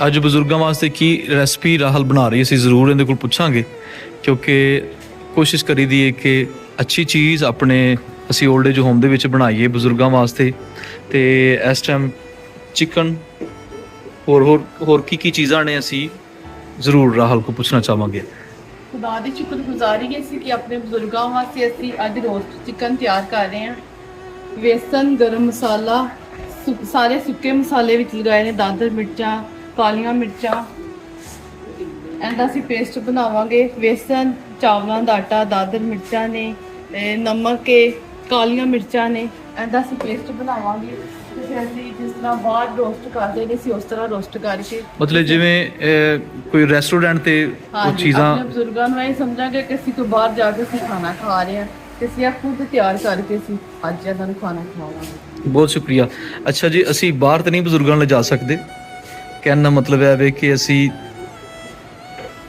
ਅੱਜ ਬਜ਼ੁਰਗਾਂ ਵਾਸਤੇ ਕੀ ਰੈਸਪੀ ਰਾਹੁਲ ਬਣਾ ਰਹੀ ਅਸੀਂ ਜ਼ਰੂਰ ਇਹਦੇ ਕੋਲ ਪੁੱਛਾਂਗੇ, ਕਿਉਂਕਿ ਕੋਸ਼ਿਸ਼ ਕਰੀ ਦੀ ਹੈ ਕਿ ਅੱਛੀ ਚੀਜ਼ ਆਪਣੇ ਅਸੀਂ 올ਡ ਏਜ ਹੋਮ ਦੇ ਵਿੱਚ ਬਣਾਈਏ ਬਜ਼ੁਰਗਾਂ ਵਾਸਤੇ। ਤੇ ਇਸ ਟਾਈਮ ਚਿਕਨ ਹੋਰ ਕੀ ਚੀਜ਼ਾਂ ਨੇ ਅਸੀਂ ਜ਼ਰੂਰ ਰਾਹੁਲ ਕੋ ਪੁੱਛਣਾ ਚਾਹਾਂਗੇ। खुदा दी शुक्रगुजारी है कि अपने बुजुर्गों वास्ते असी अज रोस्ट चिकन तैयार कर रहे हैं। बेसन गर्म मसाला सारे सुके मसाले विच लगाए ने, दादर मिर्चा कालियां मिर्चा एंदा असी पेस्ट बनावांगे। बेसन चावलों का आटा दादर मिर्चा ने नमक कालियां मिर्चा ने एंदा असी पेस्ट बनावांगे। जिस तरह बाहर रोस्ट करते हैं उस तरह रोस्ट करके मतलब जिवें कोई रेस्टोरेंट ते वो चीज़ां अपने बुजुर्गों ਨੂੰ ਇਹ ਸਮਝਾਂਗੇ ਕਿ ਅਸੀਂ ਕੋਈ ਬਾਹਰ ਜਾ ਕੇ ਅਸੀਂ ਖਾਣਾ ਖਾ ਰਹੇ ਹਾਂ ਤੇ ਅਸੀਂ ਖੁਦ ਤਿਆਰ ਕਰਕੇ ਅਸੀਂ ਅੱਜ ਇਹਨਾਂ ਨੂੰ ਖਾਣਾ ਖਵਾਵਾਂਗੇ। ਬਹੁਤ ਸ਼ੁਕਰੀਆ। ਅੱਛਾ ਜੀ, ਅਸੀਂ ਬਾਹਰ ਤਾਂ ਨਹੀਂ ਬਜ਼ੁਰਗਾਂ ਨੂੰ ਲਿਜਾ ਸਕਦੇ, ਕਹਿਣ ਦਾ ਮਤਲਬ ਹੈ ਵੇ ਕਿ ਅਸੀਂ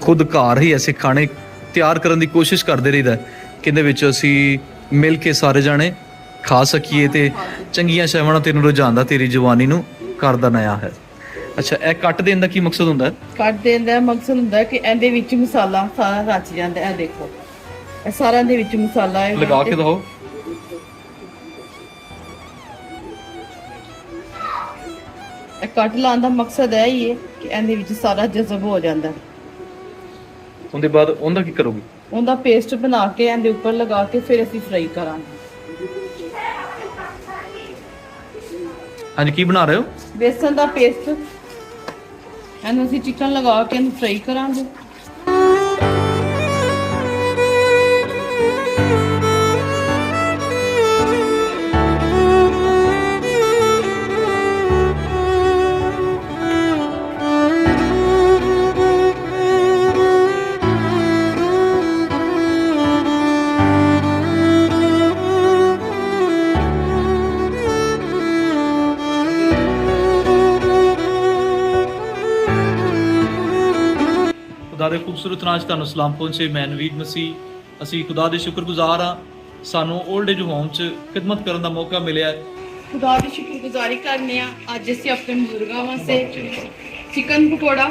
ਖੁਦ ਘਰ ਹੀ ਐਸੇ ਖਾਣੇ ਤਿਆਰ ਕਰਨ ਦੀ ਕੋਸ਼ਿਸ਼ ਕਰਦੇ ਰਹੀਦਾ ਕਿੰਦੇ ਵਿੱਚ ਅਸੀਂ ਮਿਲ ਕੇ ਸਾਰੇ ਜਾਣੇ ਖਾ ਸਕੀਏ ਤੇ ਚੰਗੀਆਂ ਸ਼ੈਵਾਂ ਨਾਲ ਤੈਨੂੰ ਰੁਝਾਨ ਦਾ ਤੇਰੀ ਜਵਾਨੀ ਨੂੰ ਕਰਦਾ ਨਿਆ ਹੈ। ਅੱਛਾ, ਇਹ ਕੱਟ ਦੇਣ ਦਾ ਕੀ ਮਕਸਦ ਹੁੰਦਾ ਹੈ? ਕੱਟ ਦੇਣ ਦਾ ਮਕਸਦ ਹੁੰਦਾ ਹੈ ਕਿ ਇਹਦੇ ਵਿੱਚ ਮਸਾਲਾ ਸਾਰਾ ਰਚ ਜਾਂਦਾ ਹੈ। ਇਹ ਦੇਖੋ, ਇਹ ਸਾਰਾ ਦੇ ਵਿੱਚ ਮਸਾਲਾ ਹੈ। ਲਗਾ ਕੇ ਦਿਖਾਓ। ਇਹ ਕੱਟ ਲਾਉਣ ਦਾ ਮਕਸਦ ਹੈ ਹੀ ਹੈ ਕਿ ਇਹਦੇ ਵਿੱਚ ਸਾਰਾ ਜਜ਼ਬ ਹੋ ਜਾਂਦਾ ਹੈ। ਉਹਦੇ ਬਾਅਦ ਉਹਦਾ ਕੀ ਕਰੋਗੇ? ਉਹਦਾ ਪੇਸਟ ਬਣਾ ਕੇ ਇਹਦੇ ਉੱਪਰ ਲਗਾ ਕੇ ਫਿਰ ਅਸੀਂ ਫਰਾਈ ਕਰਾਂਗੇ। ਹਾਂਜੀ, ਕੀ ਬਣਾ ਰਹੇ ਹੋ? बेसन का पेस्ट ਇਹਨੂੰ ਅਸੀਂ ਚਿਕਨ ਲਗਾ ਕੇ ਇਹਨੂੰ ਫਰਾਈ ਕਰਾਂਗੇ। ਖੁਦਾ ਦੇ ਖੂਬਸੂਰਤ ਨਾਮ 'ਚ ਤੁਹਾਨੂੰ ਸਲਾਮ ਪਹੁੰਚੇ। ਮੈਂ ਨਵੀਦ ਮਸੀਹ। ਅਸੀਂ ਖੁਦਾ ਦੇ ਸ਼ੁਕਰਗੁਜ਼ਾਰ ਹਾਂ, ਸਾਨੂੰ 올ਡ ਏਜ ਹੋਮ 'ਚ ਖਿਦਮਤ ਕਰਨ ਦਾ ਮੌਕਾ ਮਿਲਿਆ। ਖੁਦਾ ਦੀ ਸ਼ੁਕਰਗੁਜ਼ਾਰੀ ਕਰਨੇ ਆ। ਅੱਜ ਅਸੀਂ ਆਪਣੇ ਬਜ਼ੁਰਗਾਂ ਵਾਸਤੇ ਚਿਕਨ ਪਕੌੜਾ,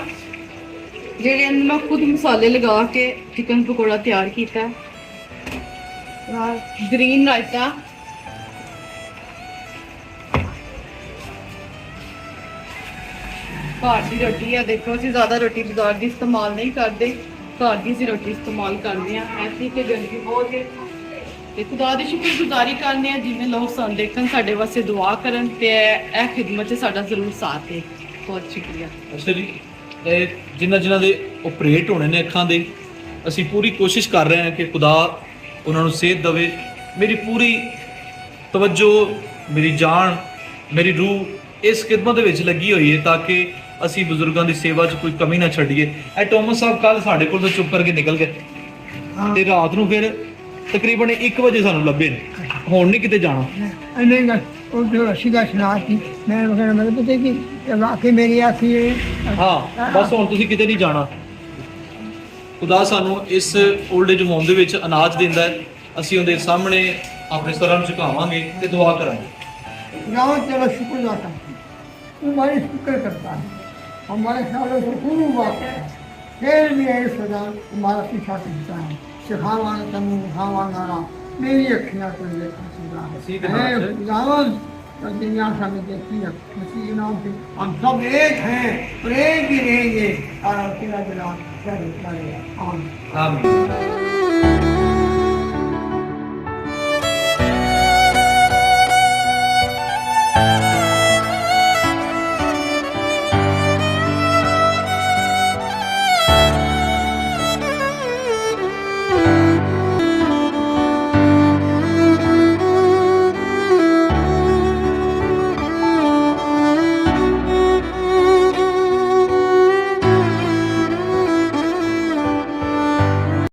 ਜਿਹੜੇ ਮੈਂ ਖੁਦ ਮਸਾਲੇ ਲਗਾ ਕੇ ਚਿਕਨ ਪਕੌੜਾ ਤਿਆਰ ਕੀਤਾ। ਨਾਲ ਗ੍ਰੀਨ ਰਾਇਤਾ, ਘਰ ਦੀ ਰੋਟੀ ਆ। ਦੇਖੋ, ਅਸੀਂ ਜ਼ਿਆਦਾ ਰੋਟੀ ਬਾਜ਼ਾਰ ਦੀ ਇਸਤੇਮਾਲ ਨਹੀਂ ਕਰਦੇ, ਘਰ ਦੀ ਅਸੀਂ ਰੋਟੀ ਇਸਤੇਮਾਲ ਕਰਦੇ ਹਾਂ। ਐਸੀ ਤੇ ਗੰਦਗੀ ਬਹੁਤ ਹੈ ਤੇ ਖੁਦਾ ਦੀ ਸ਼ੁਕਰਗੁਜ਼ਾਰੀ ਕਰਨੇ ਆ। ਜਿਵੇਂ ਲੋਕ ਸਾਨੂੰ ਦੇਖਣ, ਸਾਡੇ ਵਾਸਤੇ ਦੁਆ ਕਰਨ ਤੇ ਇਹ ਖਿਦਮਤ 'ਚ ਸਾਡਾ ਜ਼ਰੂਰ ਸਾਥ ਦੇ। ਬਹੁਤ ਸ਼ੁਕਰੀਆ। ਅੱਛਾ ਜੀ, ਇਹ ਜਿਨ੍ਹਾਂ ਦੇ ਆਪਰੇਟ ਹੋਣੇ ਨੇ ਅੱਖਾਂ ਦੇ, ਅਸੀਂ ਪੂਰੀ ਕੋਸ਼ਿਸ਼ ਕਰ ਰਹੇ ਹਾਂ ਕਿ ਖੁਦਾ ਉਹਨਾਂ ਨੂੰ ਸਿਹਤ ਦੇਵੇ। ਮੇਰੀ ਪੂਰੀ ਤਵੱਜੋ, ਮੇਰੀ ਜਾਨ, ਮੇਰੀ ਰੂਹ ਇਸ ਖਿਦਮਤ ਦੇ ਵਿੱਚ ਲੱਗੀ ਹੋਈ ਹੈ ਤਾਂ ਕਿ ਅਸੀਂ ਬਜ਼ੁਰਗਾਂ ਦੀ ਸੇਵਾ 'ਚ ਕੋਈ ਕਮੀ ਨਾ ਛੱਡੀਏ। ਇਹ ਟੋਮਸ ਸਾਹਿਬ ਕੱਲ ਸਾਡੇ ਕੋਲ ਤੋਂ ਚੁੱਪ ਕਰਕੇ ਨਿਕਲ ਗਏ ਤੇ ਰਾਤ ਨੂੰ ਫਿਰ ਤਕਰੀਬਨ 1 ਵਜੇ ਸਾਨੂੰ ਲੱਭੇ ਨੇ। ਹੁਣ ਨਹੀਂ ਕਿਤੇ ਜਾਣਾ। नहीं बस वो जो रस्सी का स्नार थी मैं मतलब पता कि वाकई मेरी आखी ਹਾਂ, ਬਸ ਹੁਣ ਤੁਸੀਂ ਕਿਤੇ ਨਹੀਂ ਜਾਣਾ। ਖੁਦਾ ਸਾਨੂੰ ਇਸ 올ਡ ਏਜ ਹੋਮ ਦੇ ਵਿੱਚ ਅਨਾਜ ਦਿੰਦਾ ਹੈ। ਅਸੀਂ ਉਹਦੇ ਸਾਹਮਣੇ ਆਪਣੇ ਸਰਾਂ ਨੂੰ ਝੁਕਾਵਾਂਗੇ ਤੇ ਦੁਆ ਕਰਾਂਗੇ। गाँव चलो शुक्र जाता हूँ हमारी शुक्र करता है, हमारे ख्यालों से खूब वाक़ है। फिर भी यही सदा हमारा पीछा करता है। सिखावाना तनु खावाना मेरी अखियाँ को देखा सुधा है खुदावन दुनिया सब देखी है। मसीह के नाम से हम सब एक हैं और एक ही रहेंगे और अकेला जला आमीन। ਆਮੀਨ।